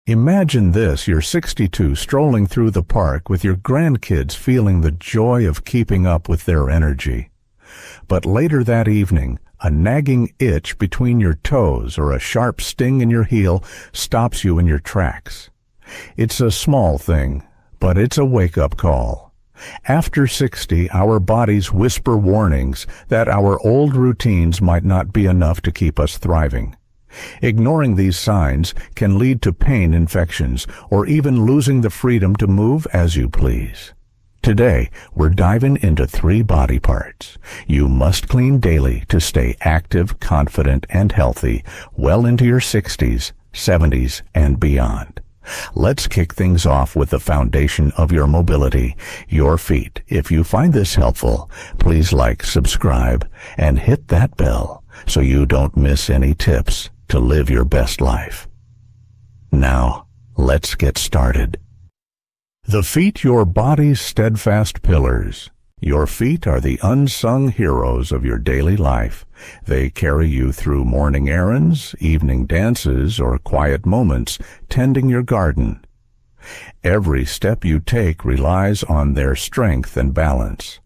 Imagine this, you're 62 strolling through the park with your grandkids feeling the joy of keeping up with their energy. But later that evening, a nagging itch between your toes or a sharp sting in your heel stops you in your tracks. It's a small thing, but it's a wake-up call. After 60, our bodies whisper warnings that our old routines might not be enough to keep us thriving. Ignoring these signs can lead to pain, infections, or even losing the freedom to move as you please. Today, we're diving into 3 body parts you must clean daily to stay active, confident, and healthy well into your 60s, 70s, and beyond. Let's kick things off with the foundation of your mobility, your feet. If you find this helpful, please like, subscribe, and hit that bell so you don't miss any tips to live your best life. Now, let's get started. The feet, your body's steadfast pillars. Your feet are the unsung heroes of your daily life. They carry you through morning errands, evening dances, or quiet moments tending your garden. Every step you take relies on their strength and balance.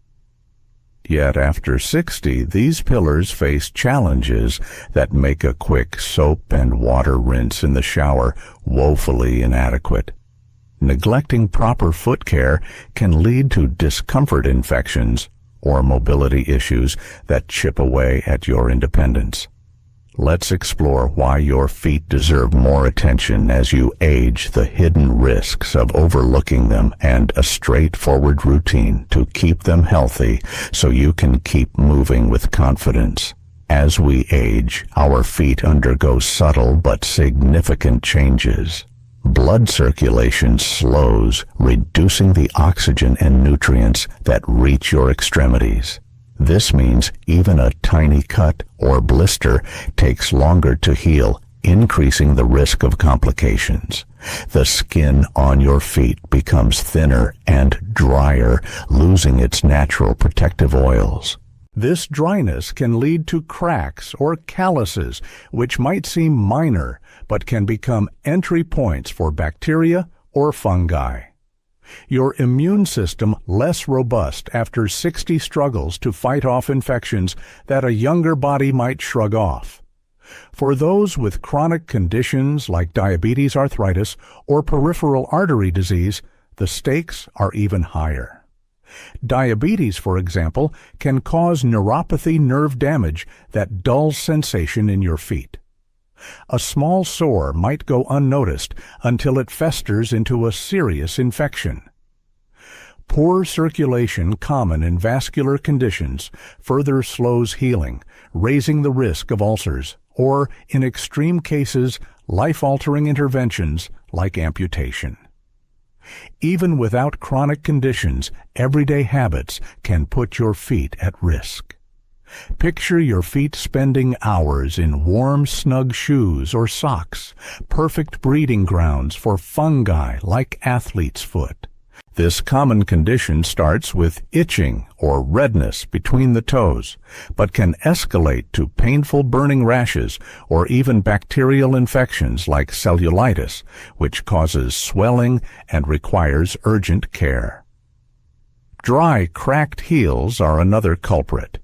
Yet after 60, these pillars face challenges that make a quick soap and water rinse in the shower woefully inadequate. Neglecting proper foot care can lead to discomfort infections or mobility issues that chip away at your independence. Let's explore why your feet deserve more attention as you age, the hidden risks of overlooking them, and a straightforward routine to keep them healthy so you can keep moving with confidence. As we age, our feet undergo subtle but significant changes. Blood circulation slows, reducing the oxygen and nutrients that reach your extremities. This means even a tiny cut or blister takes longer to heal, increasing the risk of complications. The skin on your feet becomes thinner and drier, losing its natural protective oils. This dryness can lead to cracks or calluses, which might seem minor, but can become entry points for bacteria or fungi. Your immune system less robust after 60 struggles to fight off infections that a younger body might shrug off. For those with chronic conditions like diabetes, arthritis, or peripheral artery disease, the stakes are even higher. Diabetes, for example, can cause neuropathy, nerve damage, that dull sensation in your feet. A small sore might go unnoticed until it festers into a serious infection. Poor circulation, common in vascular conditions, further slows healing, raising the risk of ulcers, or, in extreme cases, life-altering interventions like amputation. Even without chronic conditions, everyday habits can put your feet at risk. Picture your feet spending hours in warm, snug shoes or socks, perfect breeding grounds for fungi like athlete's foot. This common condition starts with itching or redness between the toes, but can escalate to painful burning rashes or even bacterial infections like cellulitis, which causes swelling and requires urgent care. Dry, cracked heels are another culprit.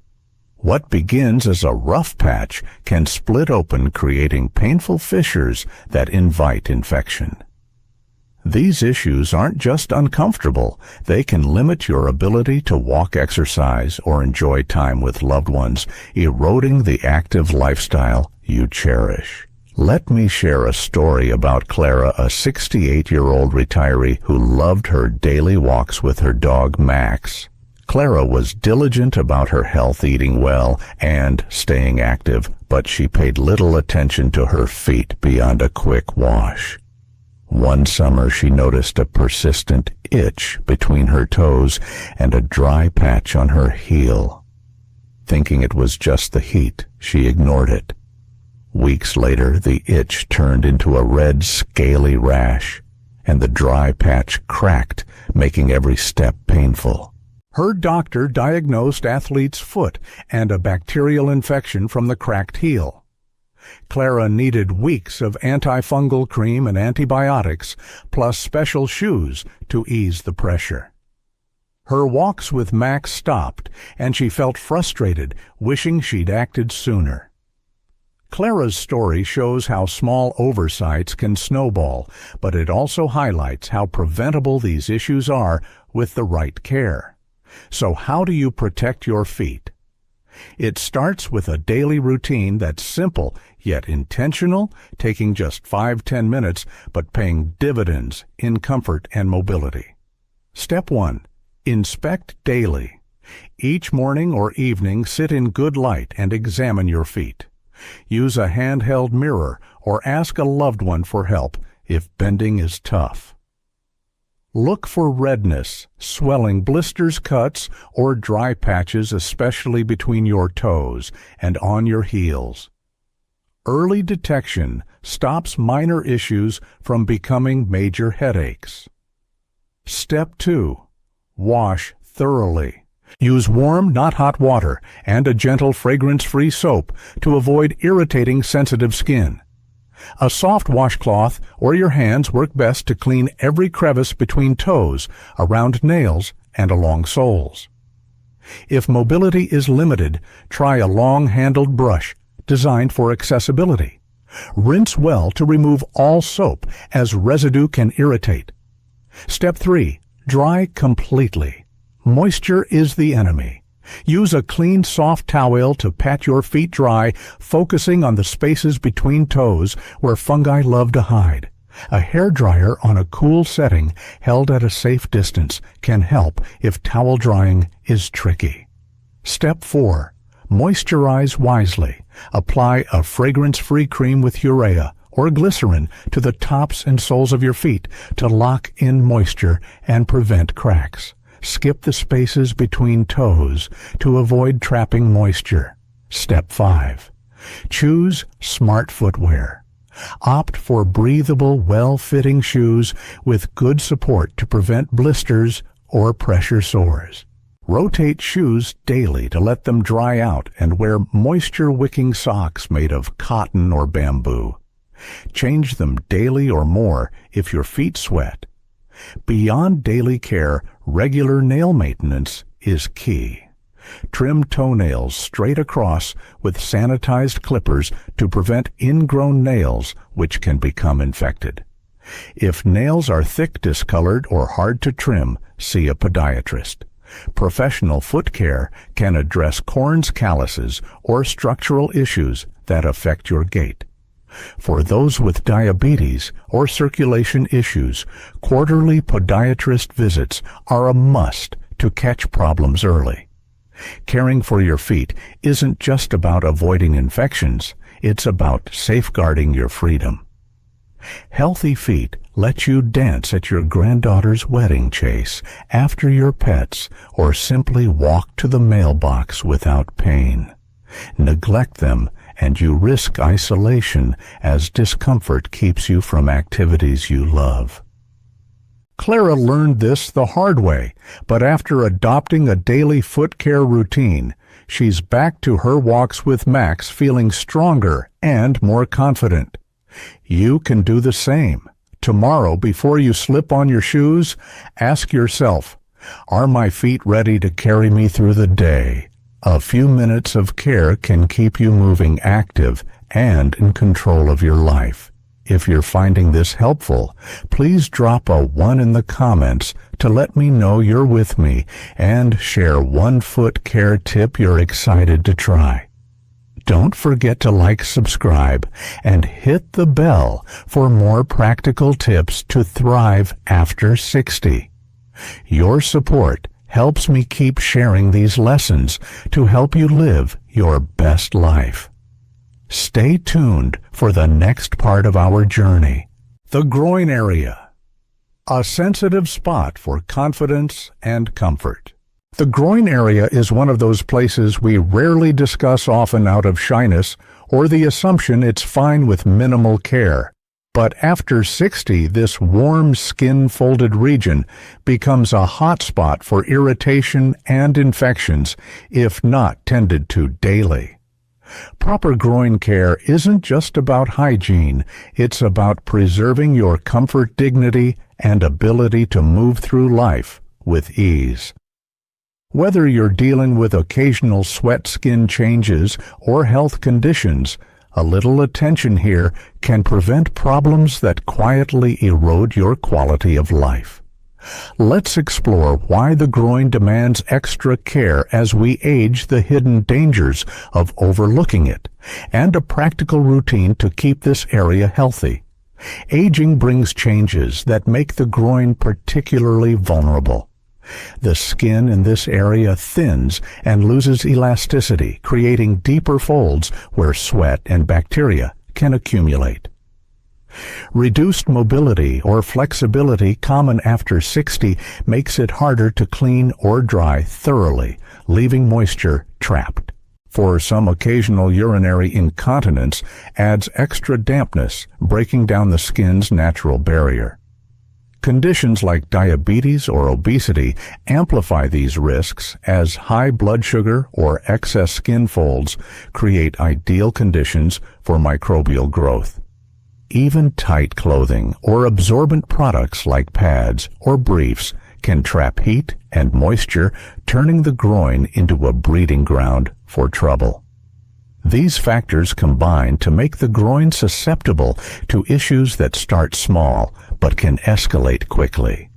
What begins as a rough patch can split open, creating painful fissures that invite infection. These issues aren't just uncomfortable, they can limit your ability to walk, exercise, or enjoy time with loved ones, eroding the active lifestyle you cherish. Let me share a story about Clara, a 68-year-old retiree who loved her daily walks with her dog Max. Clara was diligent about her health, eating well and staying active, but she paid little attention to her feet beyond a quick wash. One summer she noticed a persistent itch between her toes and a dry patch on her heel. Thinking it was just the heat, she ignored it. Weeks later, the itch turned into a red, scaly rash, and the dry patch cracked, making every step painful. Her doctor diagnosed athlete's foot and a bacterial infection from the cracked heel. Clara needed weeks of antifungal cream and antibiotics, plus special shoes to ease the pressure. Her walks with Max stopped, and she felt frustrated, wishing she'd acted sooner. Clara's story shows how small oversights can snowball, but it also highlights how preventable these issues are with the right care. So how do you protect your feet? It starts with a daily routine that's simple yet intentional, taking just 5-10 minutes, but paying dividends in comfort and mobility. Step 1. Inspect daily. Each morning or evening, sit in good light and examine your feet. Use a handheld mirror or ask a loved one for help if bending is tough. Look for redness, swelling, blisters, cuts, or dry patches, especially between your toes and on your heels. Early detection stops minor issues from becoming major headaches. Step 2. Wash thoroughly. Use warm, not hot water and a gentle fragrance-free soap to avoid irritating sensitive skin. A soft washcloth or your hands work best to clean every crevice between toes, around nails, and along soles. If mobility is limited, try a long-handled brush designed for accessibility. Rinse well to remove all soap, as residue can irritate. Step 3. Dry completely. Moisture is the enemy. Use a clean, soft towel to pat your feet dry, focusing on the spaces between toes where fungi love to hide. A hairdryer on a cool setting, held at a safe distance, can help if towel drying is tricky. Step 4. Moisturize wisely. Apply a fragrance-free cream with urea or glycerin to the tops and soles of your feet to lock in moisture and prevent cracks. Skip the spaces between toes to avoid trapping moisture. Step 5. Choose smart footwear. Opt for breathable, well-fitting shoes with good support to prevent blisters or pressure sores. Rotate shoes daily to let them dry out and wear moisture-wicking socks made of cotton or bamboo. Change them daily or more if your feet sweat. Beyond daily care, regular nail maintenance is key. Trim toenails straight across with sanitized clippers to prevent ingrown nails, which can become infected. If nails are thick, discolored, or hard to trim, see a podiatrist. Professional foot care can address corns, calluses, or structural issues that affect your gait. For those with diabetes or circulation issues, quarterly podiatrist visits are a must to catch problems early. Caring for your feet isn't just about avoiding infections, it's about safeguarding your freedom. Healthy feet let you dance at your granddaughter's wedding chase after your pets, or simply walk to the mailbox without pain. Neglect them and you risk isolation, as discomfort keeps you from activities you love. Clara learned this the hard way, but after adopting a daily foot care routine, she's back to her walks with Max feeling stronger and more confident. You can do the same. Tomorrow, before you slip on your shoes, ask yourself, are my feet ready to carry me through the day? A few minutes of care can keep you moving, active, and in control of your life. If you're finding this helpful, please drop a 1 in the comments to let me know you're with me, and share one foot care tip you're excited to try. Don't forget to like, subscribe, and hit the bell for more practical tips to thrive after 60. Your support helps me keep sharing these lessons to help you live your best life. Stay tuned for the next part of our journey. The groin area, a sensitive spot for confidence and comfort. The groin area is one of those places we rarely discuss, often out of shyness or the assumption it's fine with minimal care. But after 60, this warm skin-folded region becomes a hot spot for irritation and infections if not tended to daily. Proper groin care isn't just about hygiene, it's about preserving your comfort, dignity, and ability to move through life with ease. Whether you're dealing with occasional sweat skin changes or health conditions, a little attention here can prevent problems that quietly erode your quality of life. Let's explore why the groin demands extra care as we age, the hidden dangers of overlooking it, and a practical routine to keep this area healthy. Aging brings changes that make the groin particularly vulnerable. The skin in this area thins and loses elasticity, creating deeper folds where sweat and bacteria can accumulate. Reduced mobility or flexibility common after 60 makes it harder to clean or dry thoroughly, leaving moisture trapped. For some, occasional urinary incontinence adds extra dampness, breaking down the skin's natural barrier. Conditions like diabetes or obesity amplify these risks, as high blood sugar or excess skin folds create ideal conditions for microbial growth. Even tight clothing or absorbent products like pads or briefs can trap heat and moisture, turning the groin into a breeding ground for trouble. These factors combine to make the groin susceptible to issues that start small but can escalate quickly.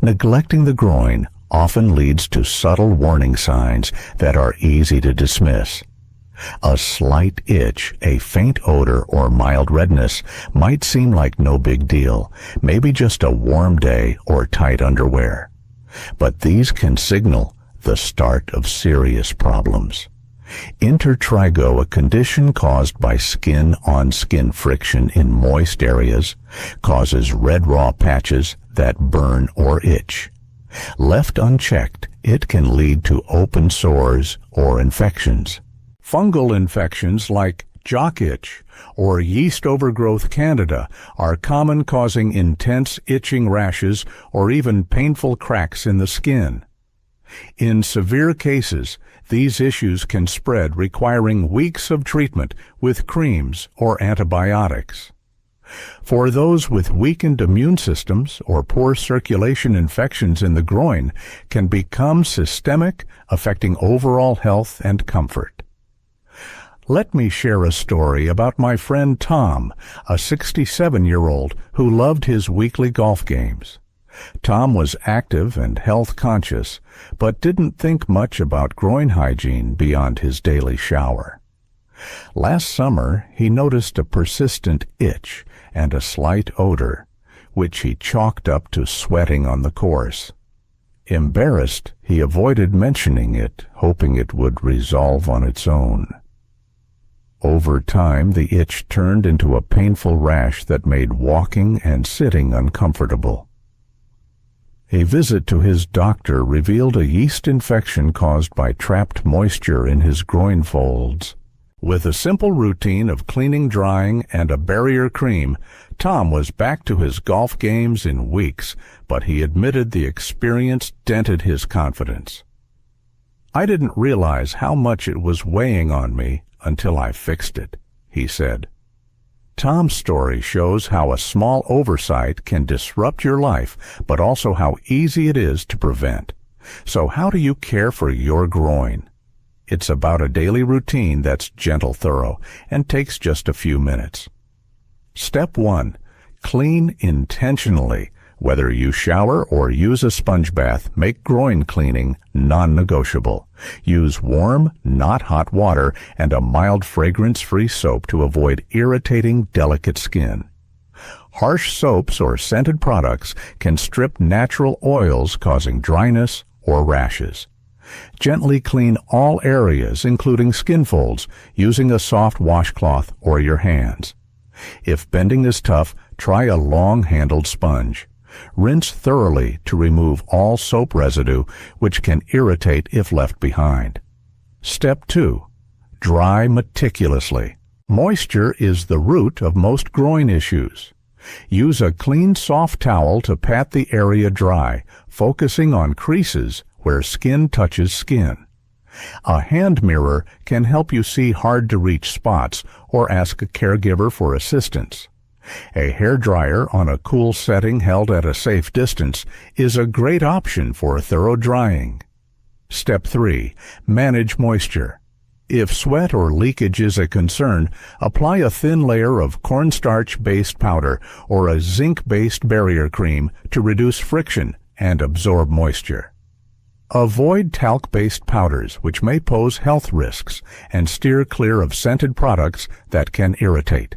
Neglecting the groin often leads to subtle warning signs that are easy to dismiss. A slight itch, a faint odor, or mild redness might seem like no big deal, maybe just a warm day or tight underwear. But these can signal the start of serious problems. Intertrigo, a condition caused by skin-on-skin friction in moist areas, causes red raw patches that burn or itch. Left unchecked, it can lead to open sores or infections. Fungal infections like jock itch or yeast overgrowth candida are common, causing intense itching rashes or even painful cracks in the skin. In severe cases, these issues can spread, requiring weeks of treatment with creams or antibiotics. For those with weakened immune systems or poor circulation, infections in the groin can become systemic, affecting overall health and comfort. Let me share a story about my friend Tom, a 67-year-old who loved his weekly golf games. Tom was active and health-conscious, but didn't think much about groin hygiene beyond his daily shower. Last summer, he noticed a persistent itch and a slight odor, which he chalked up to sweating on the course. Embarrassed, he avoided mentioning it, hoping it would resolve on its own. Over time, the itch turned into a painful rash that made walking and sitting uncomfortable. A visit to his doctor revealed a yeast infection caused by trapped moisture in his groin folds. With a simple routine of cleaning, drying, and a barrier cream, Tom was back to his golf games in weeks, but he admitted the experience dented his confidence. "I didn't realize how much it was weighing on me until I fixed it," he said. Tom's story shows how a small oversight can disrupt your life, but also how easy it is to prevent. So how do you care for your groin? It's about a daily routine that's gentle, thorough, and takes just a few minutes. Step 1. Clean intentionally. Whether you shower or use a sponge bath, make groin cleaning non-negotiable. Use warm, not hot water and a mild fragrance-free soap to avoid irritating, delicate skin. Harsh soaps or scented products can strip natural oils, causing dryness or rashes. Gently clean all areas, including skin folds, using a soft washcloth or your hands. If bending is tough, try a long-handled sponge. Rinse thoroughly to remove all soap residue, which can irritate if left behind. Step 2. Dry meticulously. Moisture is the root of most groin issues. Use a clean, soft towel to pat the area dry, focusing on creases where skin touches skin. A hand mirror can help you see hard-to-reach spots or ask a caregiver for assistance. A hairdryer on a cool setting held at a safe distance is a great option for thorough drying. Step 3. Manage moisture. If sweat or leakage is a concern, apply a thin layer of cornstarch-based powder or a zinc-based barrier cream to reduce friction and absorb moisture. Avoid talc-based powders, which may pose health risks, and steer clear of scented products that can irritate.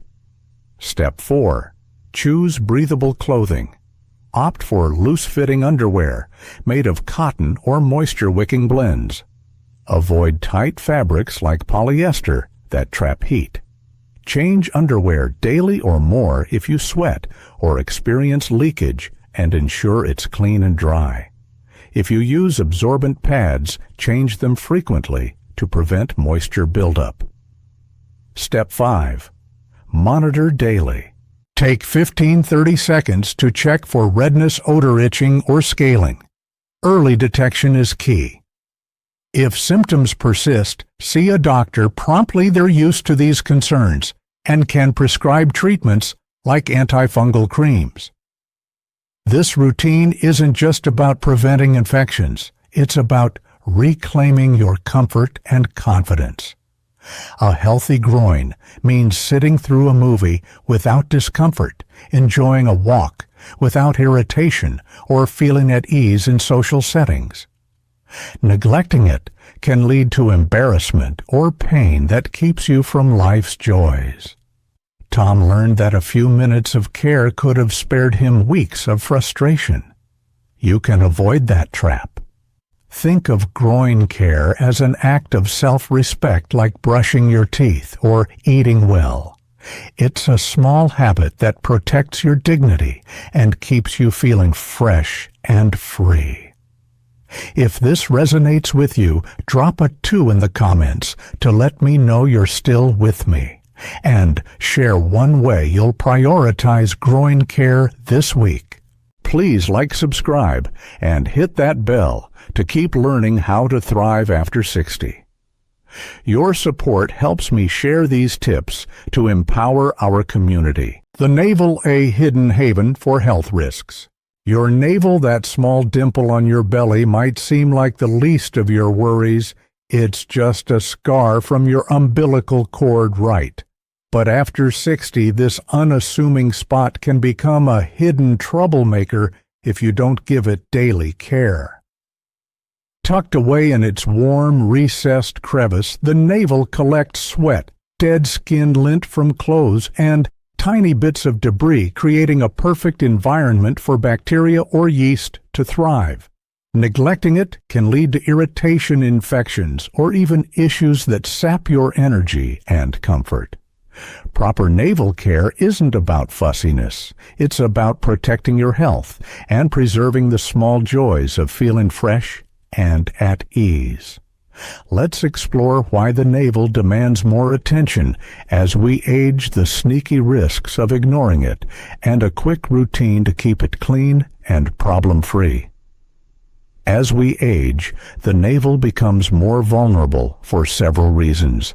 Step 4. Choose breathable clothing. Opt for loose-fitting underwear made of cotton or moisture-wicking blends. Avoid tight fabrics like polyester that trap heat. Change underwear daily or more if you sweat or experience leakage, and ensure it's clean and dry. If you use absorbent pads, change them frequently to prevent moisture buildup. Step 5. Monitor daily. Take 15-30 seconds to check for redness, odor itching, or scaling. Early detection is key. If symptoms persist, see a doctor promptly. They're used to these concerns and can prescribe treatments like antifungal creams. This routine isn't just about preventing infections. It's about reclaiming your comfort and confidence. A healthy groin means sitting through a movie without discomfort, enjoying a walk without irritation, or feeling at ease in social settings. Neglecting it can lead to embarrassment or pain that keeps you from life's joys. Tom learned that a few minutes of care could have spared him weeks of frustration. You can avoid that trap. Think of groin care as an act of self-respect, like brushing your teeth or eating well. It's a small habit that protects your dignity and keeps you feeling fresh and free. If this resonates with you, drop a 2 in the comments to let me know you're still with me. And share one way you'll prioritize groin care this week. Please like, subscribe, and hit that bell to keep learning how to thrive after 60. Your support helps me share these tips to empower our community. The navel, a hidden haven for health risks. Your navel, that small dimple on your belly, might seem like the least of your worries. It's just a scar from your umbilical cord, right? But after 60, this unassuming spot can become a hidden troublemaker if you don't give it daily care. Tucked away in its warm, recessed crevice, the navel collects sweat, dead skin lint from clothes, and tiny bits of debris, creating a perfect environment for bacteria or yeast to thrive. Neglecting it can lead to irritation, infections, or even issues that sap your energy and comfort. Proper navel care isn't about fussiness. It's about protecting your health and preserving the small joys of feeling fresh and at ease. Let's explore why the navel demands more attention as we age, the sneaky risks of ignoring it, and a quick routine to keep it clean and problem-free. As we age, the navel becomes more vulnerable for several reasons.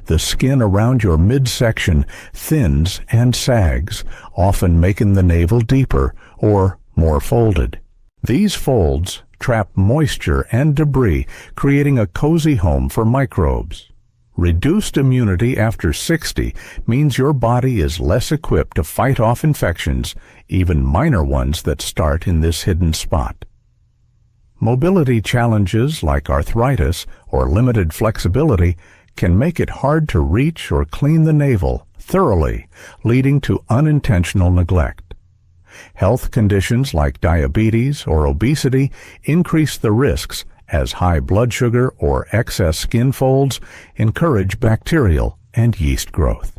The skin around your midsection thins and sags, often making the navel deeper or more folded. These folds trap moisture and debris, creating a cozy home for microbes. Reduced immunity after 60 means your body is less equipped to fight off infections, even minor ones that start in this hidden spot. Mobility challenges like arthritis or limited flexibility can make it hard to reach or clean the navel thoroughly, leading to unintentional neglect. Health conditions like diabetes or obesity increase the risks, as high blood sugar or excess skin folds encourage bacterial and yeast growth.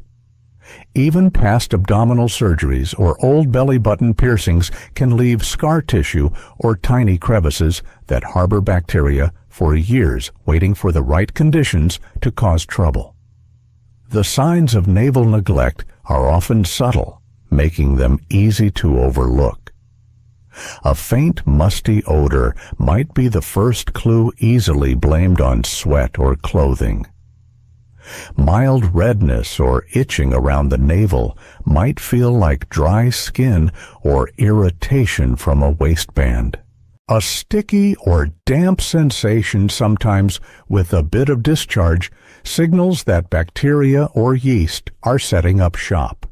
Even past abdominal surgeries or old belly button piercings can leave scar tissue or tiny crevices that harbor bacteria for years, waiting for the right conditions to cause trouble. The signs of navel neglect are often subtle, making them easy to overlook. A faint, musty odor might be the first clue easily blamed on sweat or clothing. Mild redness or itching around the navel might feel like dry skin or irritation from a waistband. A sticky or damp sensation, sometimes with a bit of discharge, signals that bacteria or yeast are setting up shop.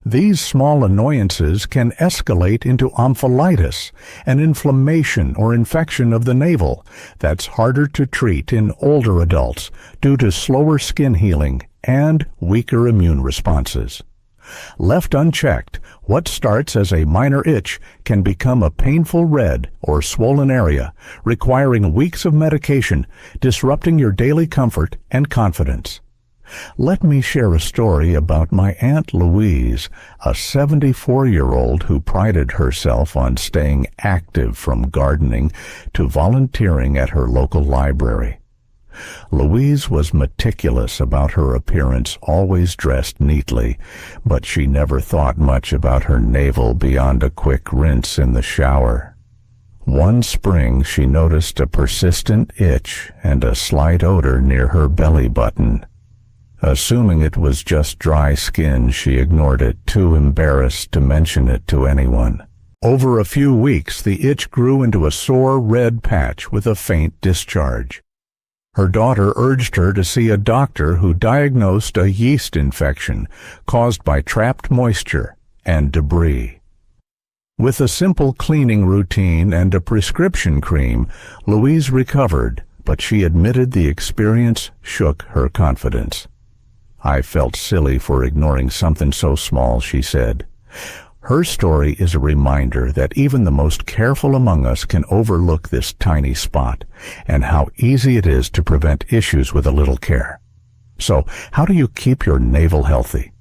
These small annoyances can escalate into omphalitis, an inflammation or infection of the navel that's harder to treat in older adults due to slower skin healing and weaker immune responses. Left unchecked, what starts as a minor itch can become a painful red or swollen area, requiring weeks of medication, disrupting your daily comfort and confidence. Let me share a story about my Aunt Louise, a 74-year-old who prided herself on staying active from gardening to volunteering at her local library. Louise was meticulous about her appearance, always dressed neatly, but she never thought much about her navel beyond a quick rinse in the shower. One spring she noticed a persistent itch and a slight odor near her belly button. Assuming it was just dry skin, she ignored it, too embarrassed to mention it to anyone. Over a few weeks, the itch grew into a sore red patch with a faint discharge. Her daughter urged her to see a doctor who diagnosed a yeast infection caused by trapped moisture and debris. With a simple cleaning routine and a prescription cream, Louise recovered, but she admitted the experience shook her confidence. "I felt silly for ignoring something so small," she said. Her story is a reminder that even the most careful among us can overlook this tiny spot, and how easy it is to prevent issues with a little care. So, how do you keep your navel healthy?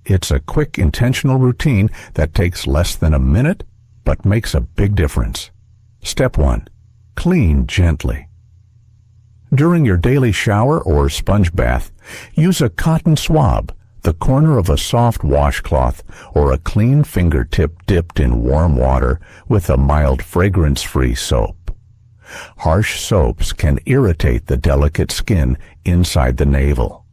It's a quick, intentional routine that takes less than a minute, but makes a big difference. Step 1. Clean gently. During your daily shower or sponge bath, use a cotton swab, the corner of a soft washcloth, or a clean fingertip dipped in warm water with a mild fragrance-free soap. Harsh soaps can irritate the delicate skin inside the navel.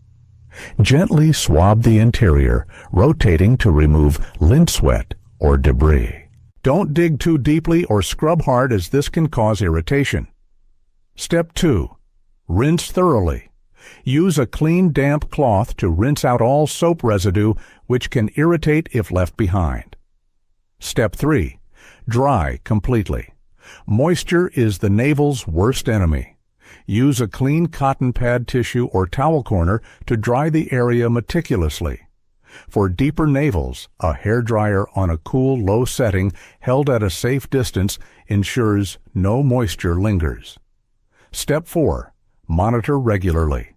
Gently swab the interior, rotating to remove lint sweat or debris. Don't dig too deeply or scrub hard, as this can cause irritation. Step 2. Rinse thoroughly. Use a clean, damp cloth to rinse out all soap residue, which can irritate if left behind. Step 3. Dry completely. Moisture is the navel's worst enemy. Use a clean cotton pad, tissue, or towel corner to dry the area meticulously. For deeper navels, a hairdryer on a cool, low setting held at a safe distance ensures no moisture lingers. Step 4. Monitor regularly.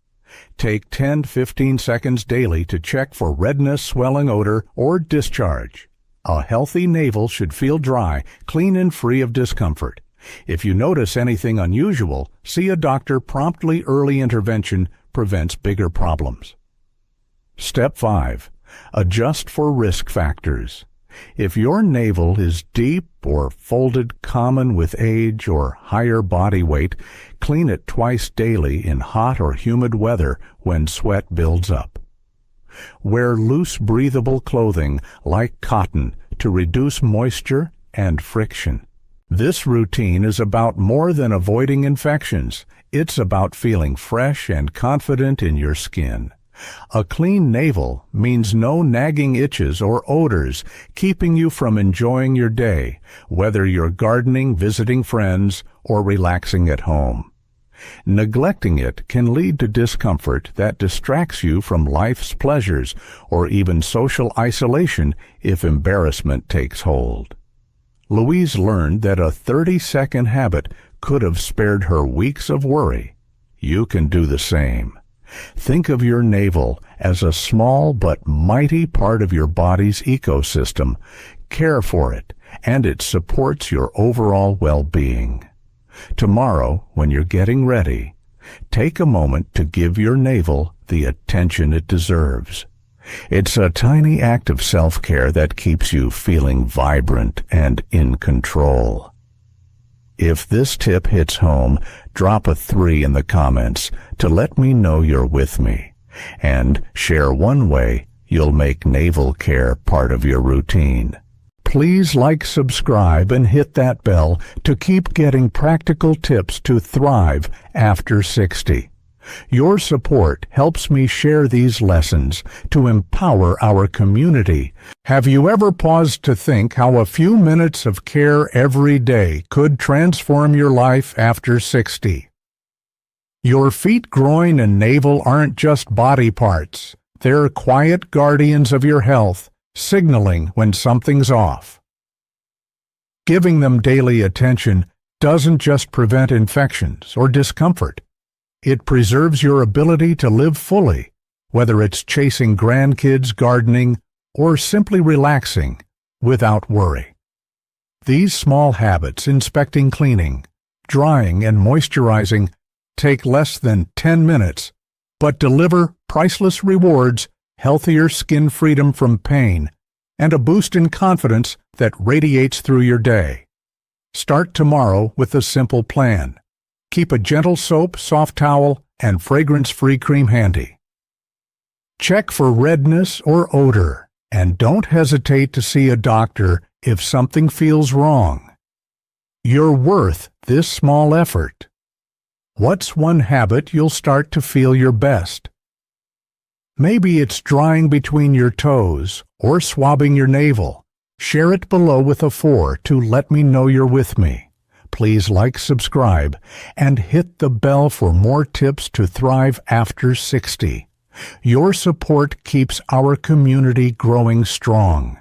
Take 10-15 seconds daily to check for redness, swelling, odor, or discharge. A healthy navel should feel dry, clean, and free of discomfort. If you notice anything unusual, see a doctor promptly. Early intervention prevents bigger problems. Step 5. Adjust for risk factors. If your navel is deep or folded, common with age or higher body weight, clean it twice daily in hot or humid weather when sweat builds up. Wear loose, breathable clothing like cotton to reduce moisture and friction. This routine is about more than avoiding infections. It's about feeling fresh and confident in your skin. A clean navel means no nagging itches or odors keeping you from enjoying your day, whether you're gardening, visiting friends, or relaxing at home. Neglecting it can lead to discomfort that distracts you from life's pleasures or even social isolation if embarrassment takes hold. Louise learned that a 30-second habit could have spared her weeks of worry. You can do the same. Think of your navel as a small but mighty part of your body's ecosystem. Care for it, and it supports your overall well-being. Tomorrow, when you're getting ready, take a moment to give your navel the attention it deserves. It's a tiny act of self-care that keeps you feeling vibrant and in control. If this tip hits home, drop a 3 in the comments to let me know you're with me, and share one way you'll make navel care part of your routine. Please like, subscribe, and hit that bell to keep getting practical tips to thrive after 60. Your support helps me share these lessons to empower our community. Have you ever paused to think how a few minutes of care every day could transform your life after 60? Your feet, groin, and navel aren't just body parts. They're quiet guardians of your health, signaling when something's off. Giving them daily attention doesn't just prevent infections or discomfort. It preserves your ability to live fully, whether it's chasing grandkids, gardening, or simply relaxing without worry. These small habits, inspecting, cleaning, drying, and moisturizing, take less than 10 minutes, but deliver priceless rewards, healthier skin, freedom from pain, and a boost in confidence that radiates through your day. Start tomorrow with a simple plan. Keep a gentle soap, soft towel, and fragrance-free cream handy. Check for redness or odor, and don't hesitate to see a doctor if something feels wrong. You're worth this small effort. What's one habit you'll start to feel your best? Maybe it's drying between your toes or swabbing your navel. Share it below with a 4 to let me know you're with me. Please like, subscribe, and hit the bell for more tips to thrive after 60. Your support keeps our community growing strong.